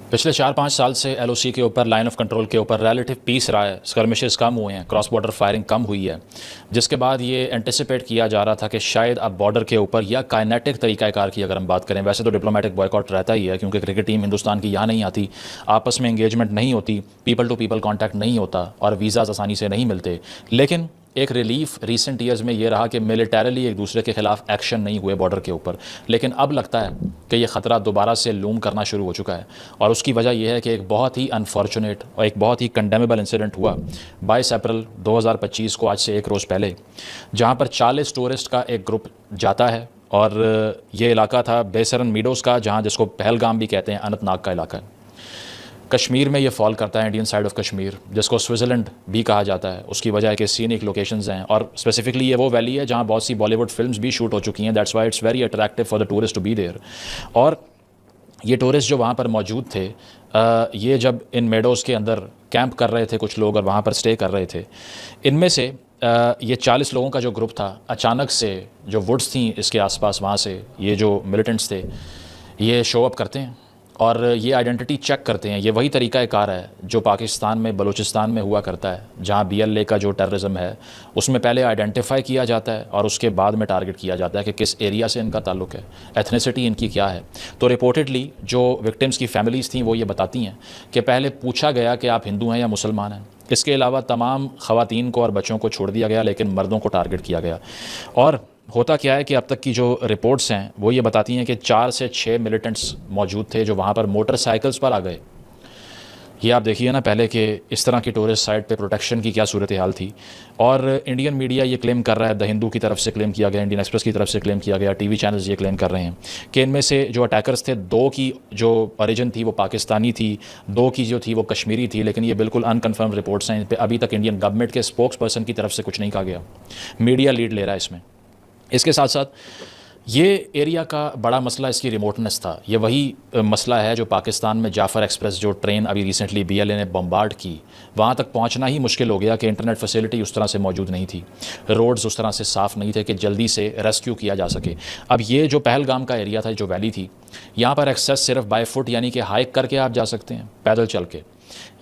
پچھلے 4-5 سال سے ایل او سی کے اوپر لائن آف کنٹرول کے اوپر ریلیٹیو پیس رہا ہے، اسکرمشز کم ہوئے ہیں، کراس بارڈر فائرنگ کم ہوئی ہے، جس کے بعد یہ اینٹیسپیٹ کیا جا رہا تھا کہ شاید اب بارڈر کے اوپر یا کائنیٹک طریقہ کار کی اگر ہم بات کریں، ویسے تو ڈپلومیٹک بوائیکاٹ رہتا ہی ہے کیونکہ کرکٹ ٹیم ہندوستان کی یہاں نہیں آتی، آپس میں انگیجمنٹ نہیں ہوتی، پیپل ٹو پیپل کانٹیکٹ نہیں ہوتا اور ویزاز آسانی سے نہیں ملتے، لیکن ایک ریلیف ریسنٹ ایئرز میں یہ رہا کہ ملیٹیرلی ایک دوسرے کے خلاف ایکشن نہیں ہوئے بارڈر کے اوپر، لیکن اب لگتا ہے کہ یہ خطرہ دوبارہ سے لوم کرنا شروع ہو چکا ہے، اور اس کی وجہ یہ ہے کہ ایک بہت ہی انفارچونیٹ اور ایک بہت ہی کنڈیمیبل انسیڈنٹ ہوا 22 اپریل 2025 کو، آج سے ایک روز پہلے، جہاں پر 40 ٹورسٹ کا ایک گروپ جاتا ہے، اور یہ علاقہ تھا بیسرن میڈوز کا، جہاں جس کو پہلگام بھی کہتے ہیں، اننت ناگ کا علاقہ ہے، کشمیر میں یہ فال کرتا ہے، انڈین سائیڈ آف کشمیر، جس کو سوئٹزرلینڈ بھی کہا جاتا ہے، اس کی وجہ ہے کہ سینک لوکیشنز ہیں، اور اسپیسیفکلی یہ وہ ویلی ہے جہاں بہت سی بالی ووڈ فلمز بھی شوٹ ہو چکی ہیں، that's why it's very attractive for the tourist to be there. اور یہ ٹورسٹ جو وہاں پر موجود تھے، یہ جب ان میڈوز کے اندر کیمپ کر رہے تھے کچھ لوگ اور وہاں پر سٹے کر رہے تھے، ان میں سے یہ 40 لوگوں کا جو گروپ تھا، اچانک سے جو ووڈز تھیں اس کے آس پاس، وہاں سے یہ جو ملیٹنٹس تھے یہ شو اپ کرتے ہیں اور یہ آئیڈینٹی چیک کرتے ہیں۔ یہ وہی طریقہ کار ہے جو پاکستان میں بلوچستان میں ہوا کرتا ہے، جہاں بی ایل اے کا جو ٹیررزم ہے اس میں پہلے آئیڈینٹیفائی کیا جاتا ہے اور اس کے بعد میں ٹارگٹ کیا جاتا ہے کہ کس ایریا سے ان کا تعلق ہے، ایتھنیسٹی ان کی کیا ہے۔ تو رپورٹڈلی جو وکٹمز کی فیملیز تھیں وہ یہ بتاتی ہیں کہ پہلے پوچھا گیا کہ آپ ہندو ہیں یا مسلمان ہیں، اس کے علاوہ تمام خواتین کو اور بچوں کو چھوڑ دیا گیا، لیکن مردوں کو ٹارگٹ کیا گیا۔ اور ہوتا کیا ہے کہ اب تک کی جو رپورٹس ہیں وہ یہ بتاتی ہیں کہ 4 سے 6 ملیٹنٹس موجود تھے جو وہاں پر موٹر سائیکلز پر آ گئے۔ یہ آپ دیکھیے نا پہلے کہ اس طرح کی ٹورسٹ سائٹ پہ پروٹیکشن کی کیا صورتحال تھی، اور انڈین میڈیا یہ کلیم کر رہا ہے، دا ہندو کی طرف سے کلیم کیا گیا، انڈین ایکسپریس کی طرف سے کلیم کیا گیا، ٹی وی چینلز یہ کلیم کر رہے ہیں کہ ان میں سے جو اٹیکرز تھے 2 کی جو اوریجن تھی وہ پاکستانی تھی، 2 کی جو تھی وہ کشمیری تھی، لیکن یہ بالکل انکنفرم رپورٹس ہیں، ان پہ ابھی تک انڈین گورنمنٹ کے اسپوکس پرسن کی طرف سے کچھ نہیں کہا گیا، میڈیا لیڈ لے رہا ہے اس میں۔ اس کے ساتھ ساتھ یہ ایریا کا بڑا مسئلہ اس کی ریموٹنس تھا، یہ وہی مسئلہ ہے جو پاکستان میں جعفر ایکسپریس جو ٹرین ابھی ریسنٹلی بی ایل اے نے بمبارڈ کی، وہاں تک پہنچنا ہی مشکل ہو گیا کہ انٹرنیٹ فیسلٹی اس طرح سے موجود نہیں تھی، روڈز اس طرح سے صاف نہیں تھے کہ جلدی سے ریسکیو کیا جا سکے۔ اب یہ جو پہلگام کا ایریا تھا، جو ویلی تھی، یہاں پر ایکسیس صرف بائی فٹ یعنی کہ ہائیک کر کے آپ جا سکتے ہیں، پیدل چل کے،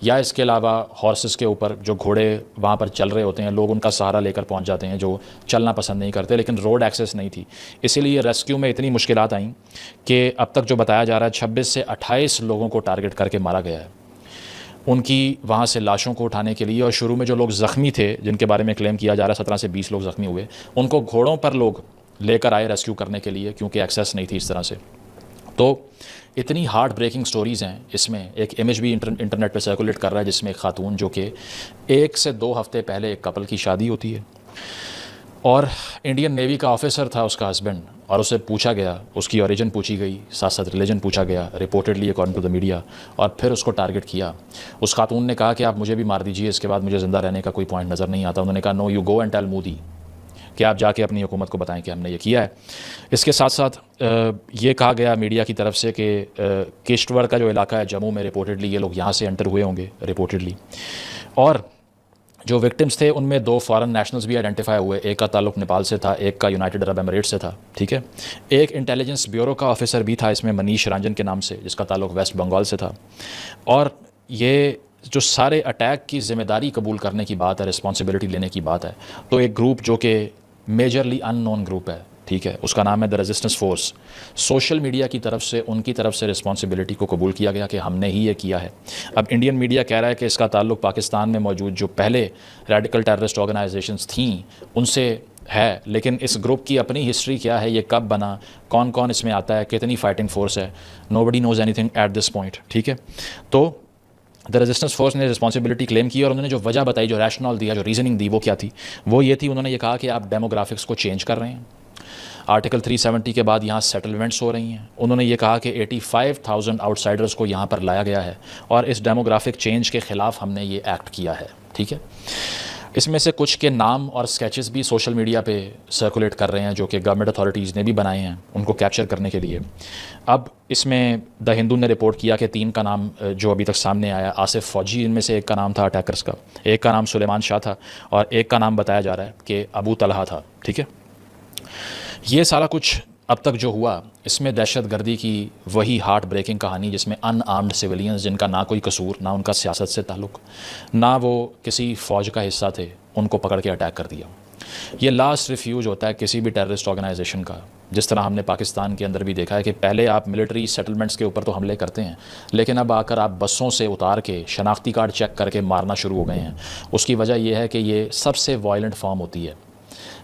یا اس کے علاوہ ہارسز کے اوپر جو گھوڑے وہاں پر چل رہے ہوتے ہیں، لوگ ان کا سہارا لے کر پہنچ جاتے ہیں جو چلنا پسند نہیں کرتے، لیکن روڈ ایکسیس نہیں تھی، اسی لیے ریسکیو میں اتنی مشکلات آئیں کہ اب تک جو بتایا جا رہا ہے 26 سے 28 لوگوں کو ٹارگٹ کر کے مارا گیا ہے، ان کی وہاں سے لاشوں کو اٹھانے کے لیے، اور شروع میں جو لوگ زخمی تھے جن کے بارے میں کلیم کیا جا رہا ہے 17 سے 20 لوگ زخمی ہوئے، ان کو گھوڑوں پر لوگ لے کر آئے ریسکیو کرنے کے لیے کیونکہ ایکسیس نہیں تھی اس طرح سے۔ تو اتنی ہارٹ بریکنگ سٹوریز ہیں اس میں۔ ایک امیج بھی انٹرنیٹ پہ سرکولیٹ کر رہا ہے جس میں ایک خاتون جو کہ 1 سے 2 ہفتے پہلے ایک کپل کی شادی ہوتی ہے، اور انڈین نیوی کا آفیسر تھا اس کا ہسبینڈ، اور اسے پوچھا گیا، اس کی اوریجن پوچھی گئی، ساتھ ساتھ ریلیجن پوچھا گیا، رپورٹڈلی اکارڈنگ ٹو دا میڈیا، اور پھر اس کو ٹارگٹ کیا۔ اس خاتون نے کہا کہ آپ مجھے بھی مار دیجیے، اس کے بعد مجھے زندہ رہنے کا کوئی پوائنٹ نظر نہیں آتا۔ انہوں نے کہا no you go and tell Modi, کہ آپ جا کے اپنی حکومت کو بتائیں کہ ہم نے یہ کیا ہے۔ اس کے ساتھ ساتھ یہ کہا گیا میڈیا کی طرف سے کہ کشتواڑ کا جو علاقہ ہے جموں میں، رپورٹڈلی یہ لوگ یہاں سے انٹر ہوئے ہوں گے رپورٹڈلی، اور جو وکٹمز تھے ان میں 2 فارن نیشنلز بھی آئیڈینٹیفائی ہوئے، ایک کا تعلق نیپال سے تھا، ایک کا یونائٹڈ عرب ایمریٹ سے تھا، ٹھیک ہے۔ ایک انٹیلیجنس بیورو کا آفیسر بھی تھا اس میں، منیش رنجن کے نام سے، جس کا تعلق ویسٹ بنگال سے تھا۔ اور یہ جو سارے اٹیک کی ذمہ داری قبول کرنے کی بات ہے، رسپانسبلٹی لینے کی بات ہے، تو ایک گروپ جو کہ میجرلی ان نون گروپ ہے، ٹھیک ہے، اس کا نام ہے دا ریزسٹنس فورس، سوشل میڈیا کی طرف سے ان کی طرف سے رسپانسبلٹی کو قبول کیا گیا کہ ہم نے ہی یہ کیا ہے۔ اب انڈین میڈیا کہہ رہا ہے کہ اس کا تعلق پاکستان میں موجود جو پہلے ریڈیکل ٹیررسٹ آرگنائزیشنز تھیں ان سے ہے، لیکن اس گروپ کی اپنی ہسٹری کیا ہے، یہ کب بنا، کون کون اس میں آتا ہے، کتنی فائٹنگ فورس ہے، nobody knows anything at this point, ٹھیک ہے۔ تو دا ریزسٹنس فورس نے رسپانسبلٹی کلیم کی، اور انہوں نے جو وجہ بتائی، جو ریشنال دیا، جو ریزننگ دی، وہ کیا تھی؟ وہ یہ تھی، انہوں نے یہ کہا کہ آپ ڈیموگرافکس کو چینج کر رہے ہیں، آرٹیکل 370 کے بعد یہاں سیٹلمنٹس ہو رہی ہیں۔ انہوں نے یہ کہا کہ 85,000 آؤٹ سائڈرز کو یہاں پر لایا گیا ہے، اور اس ڈیموگرافک چینج کے خلاف ہم نے یہ ایکٹ کیا ہے، ٹھیک ہے۔ اس میں سے کچھ کے نام اور اسکیچز بھی سوشل میڈیا پہ سرکولیٹ کر رہے ہیں جو کہ گورنمنٹ اتھارٹیز نے بھی بنائے ہیں ان کو کیپچر کرنے کے لیے۔ اب اس میں دا ہندو نے رپورٹ کیا کہ 3 کا نام جو ابھی تک سامنے آیا، آصف فوجی ان میں سے ایک کا نام تھا اٹیکرز کا، ایک کا نام سلیمان شاہ تھا، اور ایک کا نام بتایا جا رہا ہے کہ ابو طلحہ تھا، ٹھیک ہے۔ یہ سارا کچھ اب تک جو ہوا اس میں دہشت گردی کی وہی ہارٹ بریکنگ کہانی جس میں ان آرمڈ سویلینز جن کا نہ کوئی قصور، نہ ان کا سیاست سے تعلق، نہ وہ کسی فوج کا حصہ تھے، ان کو پکڑ کے اٹیک کر دیا۔ یہ لاسٹ ریفیوج ہوتا ہے کسی بھی ٹیررسٹ آرگنائزیشن کا، جس طرح ہم نے پاکستان کے اندر بھی دیکھا ہے کہ پہلے آپ ملٹری سیٹلمنٹس کے اوپر تو حملے کرتے ہیں، لیکن اب آ کر آپ بسوں سے اتار کے شناختی کارڈ چیک کر کے مارنا شروع ہو گئے ہیں۔ اس کی وجہ یہ ہے کہ یہ سب سے وائلنٹ فارم ہوتی ہے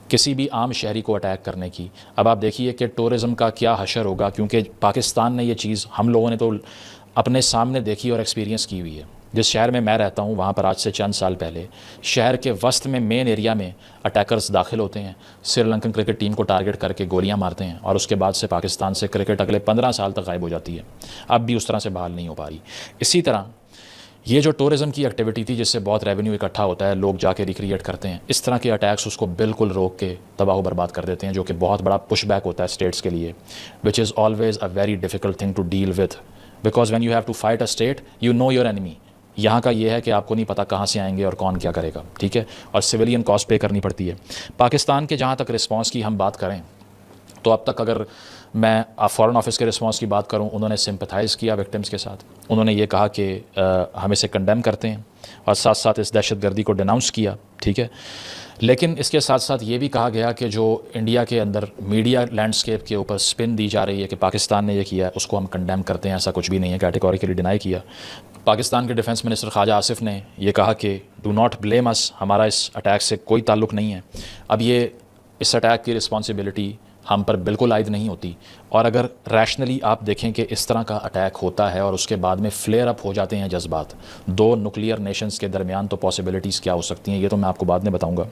کسی بھی عام شہری کو اٹیک کرنے کی۔ اب آپ دیکھیے کہ ٹورزم کا کیا حشر ہوگا، کیونکہ پاکستان نے یہ چیز ہم لوگوں نے تو اپنے سامنے دیکھی اور ایکسپیرینس کی ہوئی ہے۔ جس شہر میں رہتا ہوں وہاں پر آج سے چند سال پہلے شہر کے وسط میں مین ایریا میں اٹیکرز داخل ہوتے ہیں، سری لنکن کرکٹ ٹیم کو ٹارگٹ کر کے گولیاں مارتے ہیں، اور اس کے بعد سے پاکستان سے کرکٹ اگلے 15 سال تک غائب ہو جاتی ہے، اب بھی اس طرح سے بحال نہیں ہو پا رہی۔ اسی طرح یہ جو ٹورزم کی ایکٹیویٹی تھی جس سے بہت ریونیو اکٹھا ہوتا ہے، لوگ جا کے ریکریٹ کرتے ہیں، اس طرح کے اٹیکس اس کو بالکل روک کے تباہ و برباد کر دیتے ہیں، جو کہ بہت بڑا پش بیک ہوتا ہے اسٹیٹس کے لیے، which is always a very difficult thing to deal with, because when you have to fight a state you know your enemy. یہاں کا یہ ہے کہ آپ کو نہیں پتہ کہاں سے آئیں گے اور کون کیا کرے گا، ٹھیک ہے، اور سویلین کاسٹ پے کرنی پڑتی ہے۔ پاکستان کے جہاں تک رسپانس کی ہم بات کریں تو اب تک اگر میں فارن آفس کے رسپانس کی بات کروں، انہوں نے سمپتھائز کیا وکٹمز کے ساتھ، انہوں نے یہ کہا کہ ہم اسے کنڈیم کرتے ہیں، اور ساتھ ساتھ اس دہشت گردی کو ڈیناؤنس کیا، ٹھیک ہے، لیکن اس کے ساتھ ساتھ یہ بھی کہا گیا کہ جو انڈیا کے اندر میڈیا لینڈسکیپ کے اوپر سپن دی جا رہی ہے کہ پاکستان نے یہ کیا ہے، اس کو ہم کنڈیم کرتے ہیں، ایسا کچھ بھی نہیں ہے، کیٹیگوریکلی ڈینائی کیا۔ پاکستان کے ڈیفنس منسٹر خواجہ آصف نے یہ کہا کہ ڈو ناٹ بلیم اس، ہمارا اس اٹیک سے کوئی تعلق نہیں ہے۔ اب یہ اس اٹیک کی رسپانسبلٹی ہم پر بالکل عائد نہیں ہوتی، اور اگر ریشنلی آپ دیکھیں کہ اس طرح کا اٹیک ہوتا ہے اور اس کے بعد میں فلیئر اپ ہو جاتے ہیں جذبات دو نیوکلیئر نیشنز کے درمیان، تو پاسبلٹیز کیا ہو سکتی ہیں یہ تو میں آپ کو بعد میں بتاؤں گا۔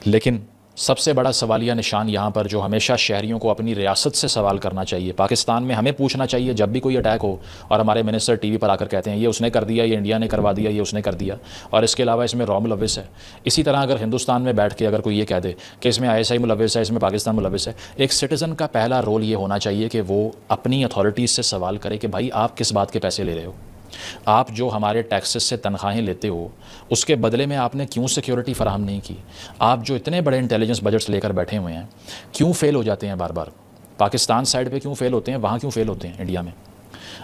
لیکن سب سے بڑا سوالیہ نشان یہاں پر جو ہمیشہ شہریوں کو اپنی ریاست سے سوال کرنا چاہیے، پاکستان میں ہمیں پوچھنا چاہیے جب بھی کوئی اٹیک ہو اور ہمارے منسٹر ٹی وی پر آ کر کہتے ہیں یہ اس نے کر دیا، یہ انڈیا نے کروا دیا، یہ اس نے کر دیا، اور اس کے علاوہ اس میں را ملوث ہے۔ اسی طرح اگر ہندوستان میں بیٹھ کے اگر کوئی یہ کہہ دے کہ اس میں ISI ملوث ہے، اس میں پاکستان ملوث ہے، ایک سٹیزن کا پہلا رول یہ ہونا چاہیے کہ وہ اپنی اتھارٹیز سے سوال کرے کہ بھائی آپ کس بات کے پیسے لے رہے ہو، آپ جو ہمارے ٹیکسز سے تنخواہیں لیتے ہو اس کے بدلے میں آپ نے کیوں سیکیورٹی فراہم نہیں کی؟ آپ جو اتنے بڑے انٹیلیجنس بجٹس لے کر بیٹھے ہوئے ہیں کیوں فیل ہو جاتے ہیں بار بار؟ پاکستان سائڈ پہ کیوں فیل ہوتے ہیں، وہاں کیوں فیل ہوتے ہیں انڈیا میں؟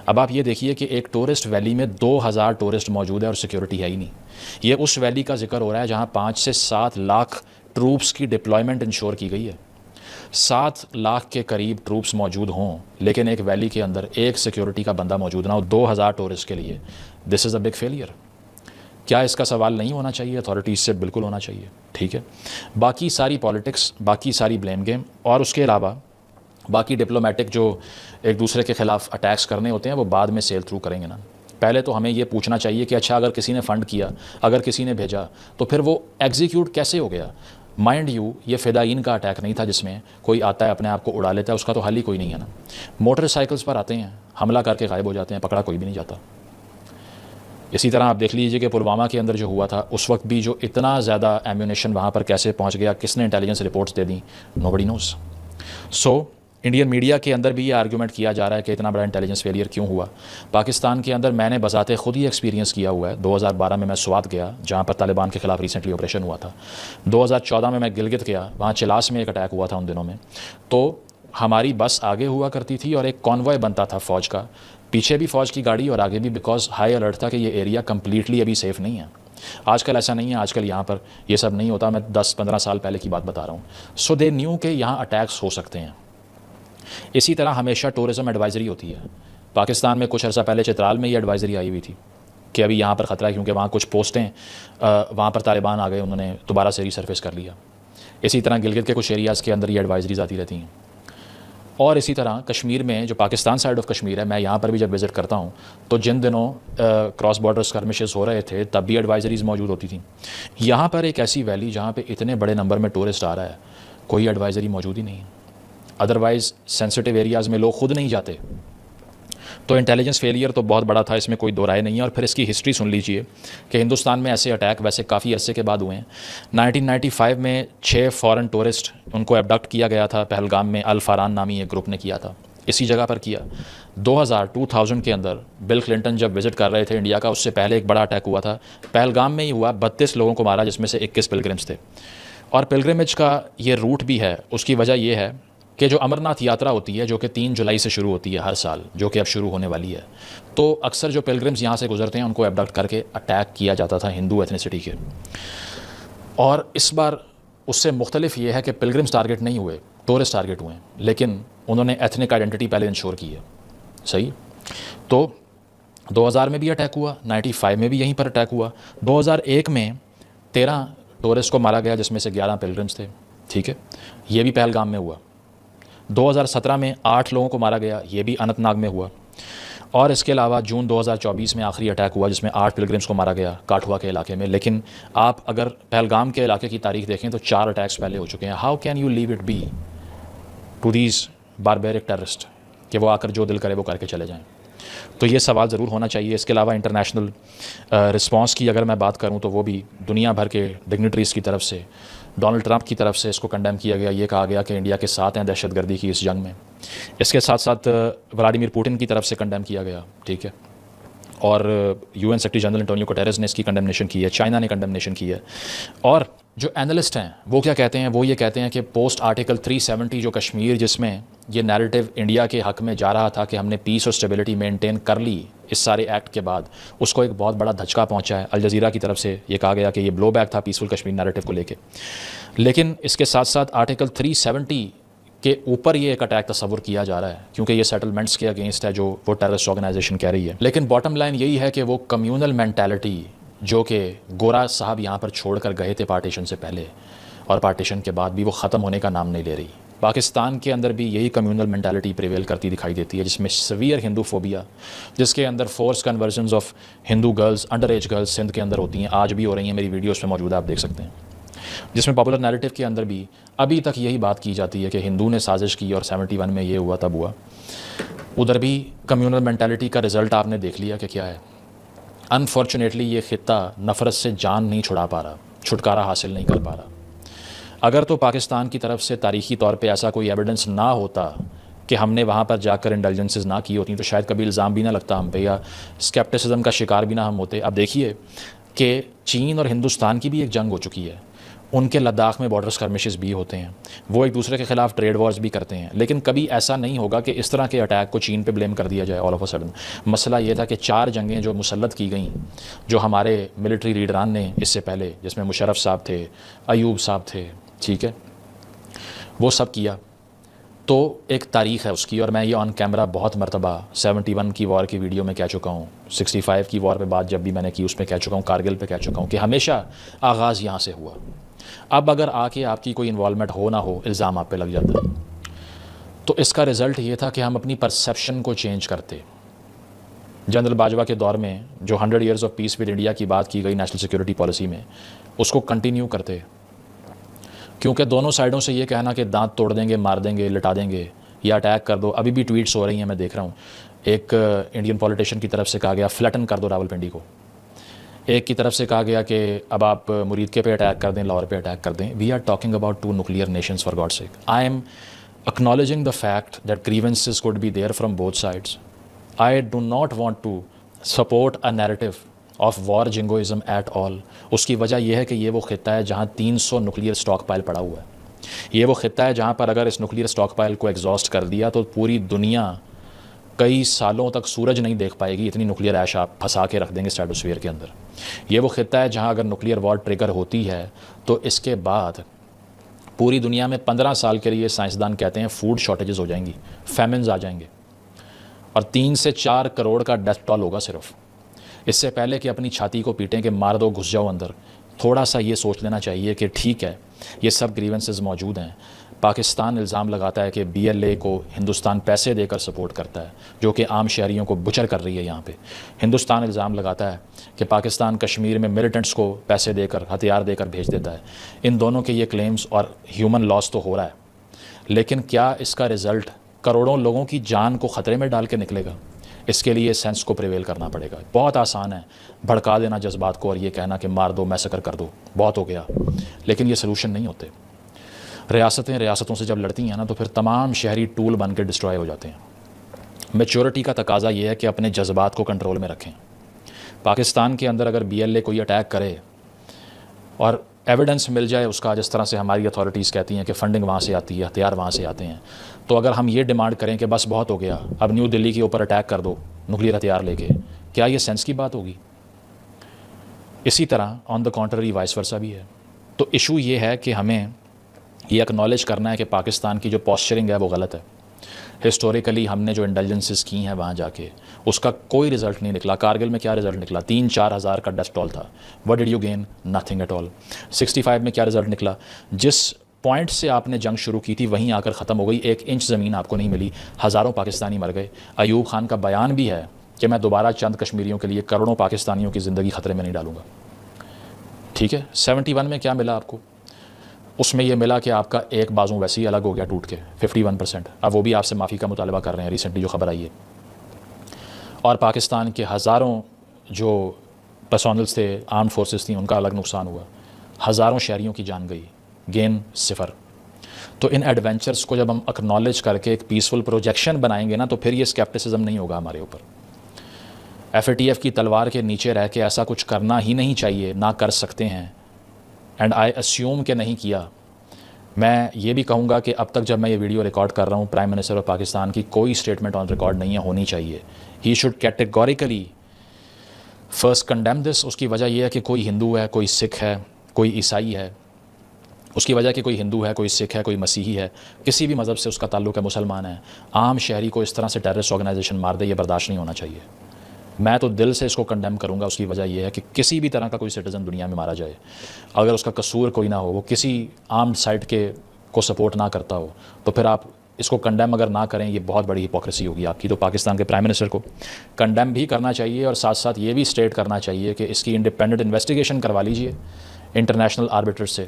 اب آپ یہ دیکھیے کہ ایک ٹورسٹ ویلی میں 2000 ٹورسٹ موجود ہے اور سیکیورٹی ہے ہی نہیں۔ یہ اس ویلی کا ذکر ہو رہا ہے جہاں 5 سے 7 لاکھ ٹروپس کی ڈپلائمنٹ انشور کی گئی ہے، 7 لاکھ کے قریب ٹروپس موجود ہوں، لیکن ایک ویلی کے اندر ایک سیکیورٹی کا بندہ موجود نہ ہو 2000 ٹورسٹ کے لیے۔ دس از اے بگ فیلئر۔ کیا اس کا سوال نہیں ہونا چاہیے؟ اتھارٹیز سے بالکل ہونا چاہیے، ٹھیک ہے۔ باقی ساری پالیٹکس، باقی ساری بلیم گیم، اور اس کے علاوہ باقی ڈپلومیٹک جو ایک دوسرے کے خلاف اٹیکس کرنے ہوتے ہیں وہ بعد میں سیل تھرو کریں گے نا۔ پہلے تو ہمیں یہ پوچھنا چاہیے کہ اچھا اگر کسی نے فنڈ کیا، اگر کسی نے بھیجا، تو پھر وہ ایگزیکیوٹ کیسے ہو گیا؟ مائنڈ یو یہ فدائین کا اٹیک نہیں تھا جس میں کوئی آتا ہے اپنے آپ کو اڑا لیتا ہے، اس کا تو حل ہی کوئی نہیں ہے نا۔ موٹر سائیکلز پر آتے ہیں، حملہ کر کے غائب ہو جاتے ہیں، پکڑا کوئی بھی نہیں جاتا۔ اسی طرح آپ دیکھ لیجئے کہ پلوامہ کے اندر جو ہوا تھا اس وقت بھی جو اتنا زیادہ ایمیونیشن وہاں پر کیسے پہنچ گیا، کس نے انٹیلیجنس رپورٹس دے دیں، نوبڈی نوز۔ سو انڈین میڈیا کے اندر بھی یہ آرگومنٹ کیا جا رہا ہے کہ اتنا بڑا انٹیلیجنس فیلئر کیوں ہوا۔ پاکستان کے اندر میں نے بذات خود ہی ایکسپیرینس کیا ہوا ہے۔ 2012 میں سوات گیا جہاں پر طالبان کے خلاف ریسنٹلی آپریشن ہوا تھا، 2014 میں گلگت گیا، وہاں چلاس میں ایک اٹیک ہوا تھا ان دنوں میں۔ تو ہماری بس آگے ہوا کرتی تھی اور ایک کانوائے بنتا تھا فوج کا، پیچھے بھی فوج کی گاڑی اور آگے بھی، بیکاز ہائی الرٹ تھا کہ یہ ایریا کمپلیٹلی ابھی سیف نہیں ہے۔ آج کل ایسا نہیں ہے، آج کل یہاں پر یہ سب نہیں ہوتا، میں 10-15 سال پہلے کی بات بتا رہا ہوں۔ سو دے نیو کہ یہاں اٹیکس ہو سکتے ہیں۔ اسی طرح ہمیشہ ٹورزم ایڈوائزری ہوتی ہے۔ پاکستان میں کچھ عرصہ پہلے چترال میں یہ ایڈوائزری آئی ہوئی تھی کہ ابھی یہاں پر خطرہ ہے، کیونکہ وہاں کچھ پوسٹیں وہاں پر طالبان آ گئے، انہوں نے دوبارہ سے ریسرفیس کر لیا۔ اسی طرح گلگت کے کچھ ایریاز کے اندر یہ ایڈوائزریز آتی رہتی ہیں، اور اسی طرح کشمیر میں جو پاکستان سائڈ آف کشمیر ہے، میں یہاں پر بھی جب وزٹ کرتا ہوں تو جن دنوں کراس بارڈر اسکرمشز ہو رہے تھے تب بھی ایڈوائزریز موجود ہوتی تھیں۔ یہاں پر ایک ایسی ویلی جہاں پہ اتنے بڑے نمبر میں ٹورسٹ آ رہا ہے، کوئی ایڈوائزری موجود ہی نہیں۔ ادروائز سینسٹیو ایریاز میں لوگ خود نہیں جاتے۔ تو انٹیلیجنس فیلئر تو بہت بڑا تھا، اس میں کوئی دو رائے نہیں ہے۔ اور پھر اس کی ہسٹری سن لیجئے کہ ہندوستان میں ایسے اٹیک ویسے کافی عرصے کے بعد ہوئے ہیں۔ 1995 میں 6 فارن ٹورسٹ ان کو ایبڈکٹ کیا گیا تھا پہلگام میں، الفاران نامی ایک گروپ نے کیا تھا، اسی جگہ پر کیا۔ 2000 کے اندر بل کلنٹن جب وزٹ کر رہے تھے انڈیا کا، اس سے پہلے ایک بڑا اٹیک ہوا تھا پہلگام میں ہی ہوا، 32 لوگوں کو مارا جس میں سے 21 پلگرمز تھے۔ اور پلگرمیج کا یہ روٹ بھی ہے، اس کی وجہ یہ ہے کہ جو امرناتھ یاترا ہوتی ہے جو کہ 3 جولائی سے شروع ہوتی ہے ہر سال، جو کہ اب شروع ہونے والی ہے، تو اکثر جو پلگرمز یہاں سے گزرتے ہیں ان کو ایبڈکٹ کر کے اٹیک کیا جاتا تھا ہندو ایتھنیسٹی کے. اور اس بار اس سے مختلف یہ ہے کہ پلگرمز ٹارگٹ نہیں ہوئے، ٹورسٹ ٹارگٹ ہوئے ہیں، لیکن انہوں نے ایتھنک آئیڈینٹی پہلے انشور کی ہے. صحیح. تو 2000 میں بھی اٹیک ہوا، 95 میں بھی یہیں پر اٹیک ہوا، 2001 میں 13 ٹورسٹ کو مارا گیا جس میں سے 11 پلگرمز تھے. ٹھیک ہے، یہ بھی پہلگام میں ہوا. 2017 میں 8 لوگوں کو مارا گیا، یہ بھی اننت ناگ میں ہوا. اور اس کے علاوہ جون 2024 میں آخری اٹیک ہوا جس میں 8 پلگرمز کو مارا گیا کاٹھوا کے علاقے میں. لیکن آپ اگر پہلگام کے علاقے کی تاریخ دیکھیں تو 4 اٹیکس پہلے ہو چکے ہیں. How can you leave it be to these barbaric terrorists کہ وہ آ کر جو دل کرے وہ کر کے چلے جائیں؟ تو یہ سوال ضرور ہونا چاہیے. اس کے علاوہ انٹرنیشنل رسپانس کی اگر میں بات کروں تو وہ بھی دنیا بھر کے ڈگنیٹریز کی طرف سے، ڈونلڈ ٹرمپ کی طرف سے اس کو کنڈیم کیا گیا. یہ کہا گیا کہ انڈیا کے ساتھ ہیں دہشت گردی کی اس جنگ میں. اس کے ساتھ ساتھ ولادیمیر پوٹن کی طرف سے کنڈیم کیا گیا. ٹھیک ہے. اور UN سیکرٹری جنرل انٹونیو گٹیرز نے اس کی کنڈمنیشن کی ہے، چائنا نے کنڈمنیشن کی ہے. اور جو اینالسٹ ہیں وہ کیا کہتے ہیں؟ وہ یہ کہتے ہیں کہ پوسٹ آرٹیکل 370 جو کشمیر جس میں یہ نیریٹو انڈیا کے حق میں جا رہا تھا کہ ہم نے پیس اور اسٹیبلٹی مینٹین کر لی اس سارے ایکٹ کے بعد، اس کو ایک بہت بڑا دھچکا پہنچا ہے. الجزیرہ کی طرف سے یہ کہا گیا کہ یہ بلو بیک تھا پیسفل کشمیر نیریٹو کو لے کے. لیکن اس کے ساتھ ساتھ آرٹیکل 370 کے اوپر یہ ایک اٹیک تصور کیا جا رہا ہے کیونکہ یہ سیٹلمنٹس کے اگینسٹ ہے جو وہ ٹیررسٹ آرگنائزیشن کہہ رہی ہے. لیکن باٹم لائن یہی ہے کہ وہ کمیونل مینٹالٹی جو کہ گورا صاحب یہاں پر چھوڑ کر گئے تھے پارٹیشن سے پہلے اور پارٹیشن کے بعد بھی، وہ ختم ہونے کا نام نہیں لے رہی. پاکستان کے اندر بھی یہی کمیونل مینٹالٹی پریویل کرتی دکھائی دیتی ہے، جس میں سویئر ہندو فوبیا، جس کے اندر forced conversions of Hindu girls, under age girls Sindh کے اندر ہوتی ہیں، آج بھی ہو رہی ہیں، میری ویڈیوز میں موجود آپ دیکھ سکتے ہیں. جس میں پاپولر نیریٹو کے اندر بھی ابھی تک یہی بات کی جاتی ہے کہ ہندو نے سازش کی اور 71 میں یہ ہوا تب ہوا. ادھر بھی کمیونل مینٹالٹی کا رزلٹ آپ نے دیکھ لیا کہ کیا ہے. انفارچونیٹلی یہ خطہ نفرت سے جان نہیں چھڑا پا رہا، چھٹکارا حاصل نہیں کر پا رہا. اگر تو پاکستان کی طرف سے تاریخی طور پہ ایسا کوئی ایویڈنس نہ ہوتا کہ ہم نے وہاں پر جا کر انڈلجنسز نہ کی ہوتی تو شاید کبھی الزام بھی نہ لگتا ہم پہ یا اسکیپٹسزم کا شکار بھی نہ ہم ہوتے. اب دیکھیے کہ چین اور ہندوستان کی بھی ایک جنگ ہو چکی ہے، ان کے لداخ میں بارڈر اسکرمشز بھی ہوتے ہیں، وہ ایک دوسرے کے خلاف ٹریڈ وارز بھی کرتے ہیں. لیکن کبھی ایسا نہیں ہوگا کہ اس طرح کے اٹیک کو چین پہ بلیم کر دیا جائے آل آف اے سڈن. مسئلہ یہ تھا کہ 4 جنگیں جو مسلط کی گئیں جو ہمارے ملٹری لیڈران نے اس سے پہلے، جس میں مشرف صاحب تھے، ایوب صاحب تھے، ٹھیک ہے، وہ سب کیا. تو ایک تاریخ ہے اس کی، اور میں یہ آن کیمرہ بہت مرتبہ 71 کی وار کی ویڈیو میں کہہ چکا ہوں، 65 کی وار پہ بات جب بھی میں نے کی اس میں کہہ چکا ہوں، کارگل پہ کہہ چکا ہوں کہ ہمیشہ آغاز یہاں سے ہوا. اب اگر آ کے آپ کی کوئی انوالومنٹ ہو نہ ہو، الزام آپ پہ لگ جاتا ہے. تو اس کا رزلٹ یہ تھا کہ ہم اپنی پرسیپشن کو چینج کرتے. جنرل باجوہ کے دور میں جو 100 years of peace with India کی بات کی گئی نیشنل سیکورٹی پالیسی میں، اس کو کنٹینیو کرتے. کیونکہ دونوں سائڈوں سے یہ کہنا کہ دانت توڑ دیں گے، مار دیں گے، لٹا دیں گے یا اٹیک کر دو، ابھی بھی ٹویٹس ہو رہی ہیں میں دیکھ رہا ہوں. ایک انڈین پولیٹیشین کی طرف سے کہا گیا فلیٹن کر دو راولپنڈی کو. ایک کی طرف سے کہا گیا کہ اب آپ مرید کے پہ اٹیک کر دیں، لاہور پہ اٹیک کر دیں. We are talking about 2 nuclear nations for God's sake. I am acknowledging the fact that grievances could be there from both sides. I do not want to support a narrative of war jingoism at all. اس کی وجہ یہ ہے کہ یہ وہ خطہ ہے جہاں 300 nuclear stock pile پڑا ہوا ہے. یہ وہ خطہ ہے جہاں پر اگر اس nuclear stock pile کو ایگزاسٹ کر دیا تو پوری دنیا کئی سالوں تک سورج نہیں دیکھ پائے گی، اتنی نیوکلیئر ایش آپ پھنسا کے رکھ دیں گے اسٹریٹوسفیئر کے اندر. یہ وہ خطہ ہے جہاں اگر نیوکلیئر وار ٹریگر ہوتی ہے تو اس کے بعد پوری دنیا میں 15 سال کے لیے سائنسدان کہتے ہیں فوڈ شارٹیجز ہو جائیں گی، فیمنز آ جائیں گے، اور 3 سے 4 کروڑ کا ڈیتھ ٹول ہوگا صرف. اس سے پہلے کہ اپنی چھاتی کو پیٹیں کہ مار دو، گھس جاؤ اندر، تھوڑا سا یہ سوچ لینا چاہیے کہ ٹھیک ہے یہ سب گریونسز موجود ہیں. پاکستان الزام لگاتا ہے کہ BLA کو ہندوستان پیسے دے کر سپورٹ کرتا ہے جو کہ عام شہریوں کو بچر کر رہی ہے. یہاں پہ ہندوستان الزام لگاتا ہے کہ پاکستان کشمیر میں ملیٹنٹس کو پیسے دے کر، ہتھیار دے کر بھیج دیتا ہے. ان دونوں کے یہ کلیمز اور ہیومن لاس تو ہو رہا ہے، لیکن کیا اس کا رزلٹ کروڑوں لوگوں کی جان کو خطرے میں ڈال کے نکلے گا؟ اس کے لیے سینس کو پریویل کرنا پڑے گا. بہت آسان ہے بھڑکا دینا جذبات کو اور یہ کہنا کہ مار دو، میسکر کر دو، بہت ہو گیا، لیکن یہ سلوشن نہیں ہوتے. ریاستیں ریاستوں سے جب لڑتی ہیں نا تو پھر تمام شہری ٹول بن کے ڈسٹرائے ہو جاتے ہیں. میچورٹی کا تقاضا یہ ہے کہ اپنے جذبات کو کنٹرول میں رکھیں. پاکستان کے اندر اگر BLA کوئی اٹیک کرے اور ایویڈنس مل جائے اس کا، جس طرح سے ہماری اتھارٹیز کہتی ہیں کہ فنڈنگ وہاں سے آتی ہے، ہتھیار وہاں سے آتے ہیں، تو اگر ہم یہ ڈیمانڈ کریں کہ بس بہت ہو گیا، اب نیو دلی کے اوپر اٹیک کر دو نیوکلیر ہتھیار لے کے، کیا یہ سینس کی بات ہوگی؟ اسی طرح آن دا کانٹرری وائس ورسا بھی ہے. تو ایشو یہ ہے کہ ہمیں یہ اکنالج کرنا ہے کہ پاکستان کی جو پوسچرنگ ہے وہ غلط ہے. ہسٹوریکلی ہم نے جو انڈلجنسز کی ہیں وہاں جا کے اس کا کوئی رزلٹ نہیں نکلا. کارگل میں کیا رزلٹ نکلا؟ 3-4 ہزار کا ڈیتھ ٹول تھا. What did you gain? Nothing at all. 65 میں کیا رزلٹ نکلا؟ جس پوائنٹ سے آپ نے جنگ شروع کی تھی وہیں آ کر ختم ہو گئی. 1 انچ زمین آپ کو نہیں ملی، ہزاروں پاکستانی مر گئے. ایوب خان کا بیان بھی ہے کہ میں دوبارہ چند کشمیریوں کے لیے کروڑوں پاکستانیوں کی زندگی خطرے میں نہیں ڈالوں گا. ٹھیک ہے. 71 میں کیا ملا آپ کو؟ اس میں یہ ملا کہ آپ کا ایک بازو ویسے ہی الگ ہو گیا ٹوٹ کے 51%. اب وہ بھی آپ سے معافی کا مطالبہ کر رہے ہیں ریسنٹلی جو خبر آئی ہے. اور پاکستان کے ہزاروں جو پرسونلز تھے، آرم فورسز تھیں، ان کا الگ نقصان ہوا. ہزاروں شہریوں کی جان گئی، گین 0. تو ان ایڈونچرز کو جب ہم اکنالج کر کے ایک پیسفل پروجیکشن بنائیں گے نا تو پھر یہ اسکیپٹسزم نہیں ہوگا ہمارے اوپر. FATF کی تلوار کے نیچے رہ کے ایسا کچھ کرنا ہی نہیں چاہیے، نہ کر سکتے ہیں. اینڈ آئی اسیوم کہ نہیں کیا. میں یہ بھی کہوں گا کہ اب تک جب میں یہ ویڈیو ریکارڈ کر رہا ہوں پرائم منسٹر آف پاکستان کی کوئی اسٹیٹمنٹ آن ریکارڈ نہیں ہے، ہونی چاہیے. He should categorically first condemn this. اس کی وجہ یہ ہے کہ کوئی ہندو ہے، کوئی سکھ ہے، کوئی عیسائی ہے. اس کی وجہ کہ کوئی ہندو ہے، کوئی سکھ ہے، کوئی مسیحی ہے، کسی بھی مذہب سے اس کا تعلق ہے، مسلمان ہے، عام شہری کو اس طرح سے ٹیررسٹ آرگنائزیشن مار دے، یہ برداشت نہیں ہونا چاہیے. میں تو دل سے اس کو کنڈیم کروں گا. اس کی وجہ یہ ہے کہ کسی بھی طرح کا کوئی سٹیزن دنیا میں مارا جائے، اگر اس کا قصور کوئی نہ ہو، وہ کسی آرمڈ سائٹ کے کو سپورٹ نہ کرتا ہو، تو پھر آپ اس کو کنڈیم اگر نہ کریں یہ بہت بڑی ہپوکریسی ہوگی آپ کی. تو پاکستان کے پرائم منسٹر کو کنڈیم بھی کرنا چاہیے اور ساتھ ساتھ یہ بھی اسٹیٹ کرنا چاہیے کہ اس کی انڈیپینڈنٹ انویسٹیگیشن کروا لیجئے انٹرنیشنل آربیٹر سے،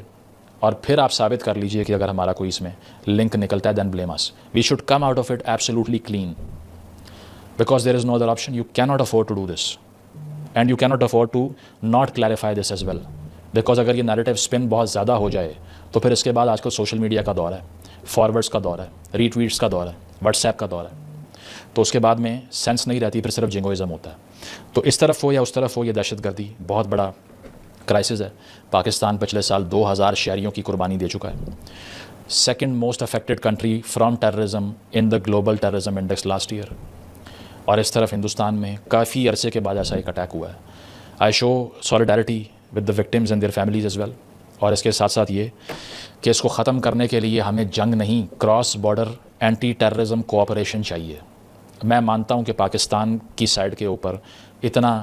اور پھر آپ ثابت کر لیجئے کہ اگر ہمارا کوئی اس میں لنک نکلتا ہے then blame us. We should come out of it absolutely clean. Because there is no other option. You cannot afford to do this. And you cannot afford to not clarify this as well. Because اگر یہ narrative spin بہت زیادہ ہو جائے تو پھر اس کے بعد آج کل سوشل میڈیا کا دور ہے، فارورڈس کا دور ہے، ری ٹویٹس کا دور ہے، واٹس ایپ کا دور ہے. تو اس کے بعد میں سینس نہیں رہتی، پھر صرف جنگوئزم ہوتا ہے. تو اس طرف ہو یا اس طرف ہو، یہ دہشت گردی بہت بڑا کرائسس ہے. پاکستان پچھلے سال 2000 شہریوں کی قربانی دے چکا ہے. Second most affected country from terrorism in the global terrorism index last year. اور اس طرف ہندوستان میں کافی عرصے کے بعد ایسا ایک اٹیک ہوا ہے. I show solidarity with the victims and their families as well. اور اس کے ساتھ ساتھ یہ کہ اس کو ختم کرنے کے لیے ہمیں جنگ نہیں، cross border anti terrorism cooperation چاہیے. میں مانتا ہوں کہ پاکستان کی سائڈ کے اوپر اتنا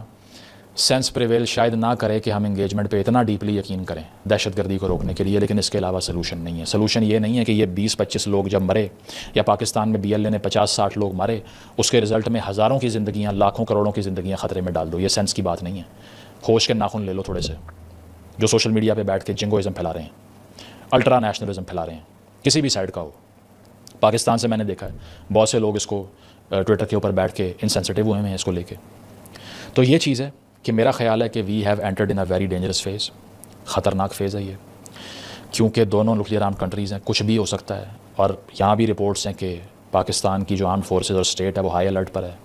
سینس پریویل شاید نہ کرے کہ ہم انگیجمنٹ پہ اتنا ڈیپلی یقین کریں دہشت گردی کو روکنے کے لیے، لیکن اس کے علاوہ سلوشن نہیں ہے. سلوشن یہ نہیں ہے کہ یہ 20-25 لوگ جب مرے یا پاکستان میں BLA نے 50-60 لوگ مارے، اس کے رزلٹ میں ہزاروں کی زندگیاں، لاکھوں کروڑوں کی زندگیاں خطرے میں ڈال دو. یہ سینس کی بات نہیں ہے. ہوش کے ناخن لے لو تھوڑے سے، جو سوشل میڈیا پہ بیٹھ کے جنگوئزم پھیلا رہے ہیں، الٹرا نیشنلزم پھیلا رہے ہیں، کسی بھی سائڈ کا ہو. پاکستان سے میں نے دیکھا ہے بہت سے لوگ اس کو ٹویٹر کے اوپر بیٹھ کے انسینسٹیو ہوئے ہیں اس کو لے کے. تو یہ چیز ہے کہ میرا خیال ہے کہ we have entered in a very dangerous phase. خطرناک فیز ہے یہ، کیونکہ دونوں نیوکلیئر آرم کنٹریز ہیں، کچھ بھی ہو سکتا ہے. اور یہاں بھی رپورٹس ہیں کہ پاکستان کی جو آرم فورسز اور اسٹیٹ ہے وہ ہائی الرٹ پر ہے.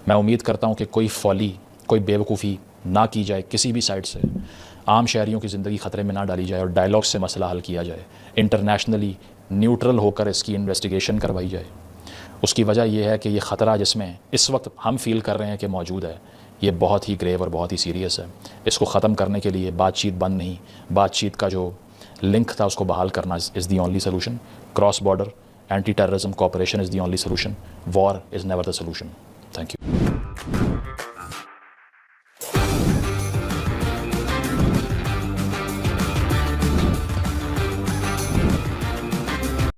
میں امید کرتا ہوں کہ کوئی فولی، کوئی بیوقوفی نہ کی جائے کسی بھی سائڈ سے، عام شہریوں کی زندگی خطرے میں نہ ڈالی جائے اور ڈائلاگ سے مسئلہ حل کیا جائے. انٹرنیشنلی نیوٹرل ہو کر اس کی انویسٹیگیشن کروائی جائے. اس کی وجہ یہ ہے کہ یہ خطرہ جس میں اس وقت ہم فیل کر رہے ہیں کہ موجود ہے، یہ بہت ہی گریو اور بہت ہی سیریس ہے. اس کو ختم کرنے کے لیے بات چیت بند نہیں، بات چیت کا جو لنک تھا اس کو بحال کرنا is the only solution. Cross border anti terrorism cooperation is the only solution. War is never the solution. Thank you.